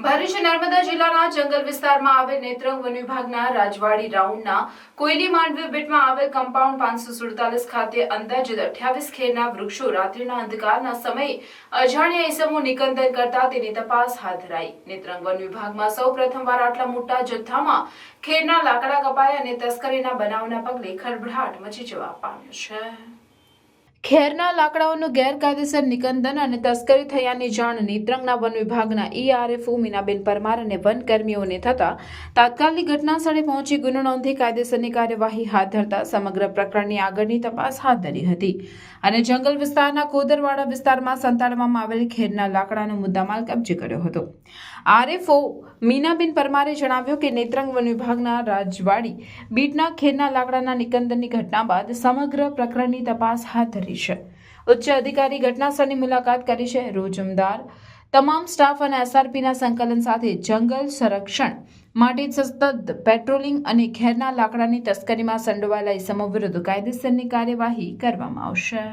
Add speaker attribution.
Speaker 1: ભરૂચ નર્મદા જિલ્લાના જંગલ વિસ્તારમાં આવેલ નેત્રંગ વન વિભાગના રાજવાડી રાઉન્ડના કોયલી માંડવી બીટમાં આવેલ કમ્પાઉન્ડ 547 ખાતે અંદાજિત 28 ખેરના વૃક્ષો રાત્રિના અંધકારના સમયે અજાણ્યા ઇસમો નિકંદન કરતા તેની તપાસ હાથ ધરાઈ। નેત્રંગ વન વિભાગમાં સૌ પ્રથમવાર આટલા મોટા જથ્થામાં ખેરના લાકડા કપાયા અને તસ્કરીના બનાવના પગલે ખળભળાટ મચી જવા પામ્યો છે। ખેરના લાકડાઓનું ગેરકાયદેસર નિકંદન અને તસ્કરી થયાની જાણ નેત્રંગના વન વિભાગના ઈઆરએફઓ મીનાબેન પરમાર અને વનકર્મીઓને થતા તાત્કાલિક ઘટના સ્થળે પહોંચી ગુનો નોંધી કાયદેસરની કાર્યવાહી હાથ ધરતા સમગ્ર પ્રકરણની આગળની તપાસ હાથ ધરી હતી અને જંગલ વિસ્તારના કોદરવાડા વિસ્તારમાં સંતાડવામાં આવેલ ખેરના લાકડાનો મુદ્દામાલ કબજે કર્યો હતો। આરએફઓ મીનાબેન પરમારે જણાવ્યું કે નેત્રંગ વન વિભાગના રાજવાડી બીટના ખેરના લાકડાના નિકંદનની ઘટના બાદ સમગ્ર પ્રકરણની તપાસ હાથ ધરી છે। ઉચ્ચ અધિકારી ઘટના સ્થળની મુલાકાત કરી છે। રોજમદાર તમામ સ્ટાફ અને એસઆરપીના સંકલન સાથે જંગલ સંરક્ષણ માટે સતત પેટ્રોલિંગ અને ખેરના લાકડાની તસ્કરીમાં સંડોવાયેલા ઇસમો વિરુદ્ધ કાયદેસરની કાર્યવાહી કરવામાં આવશે।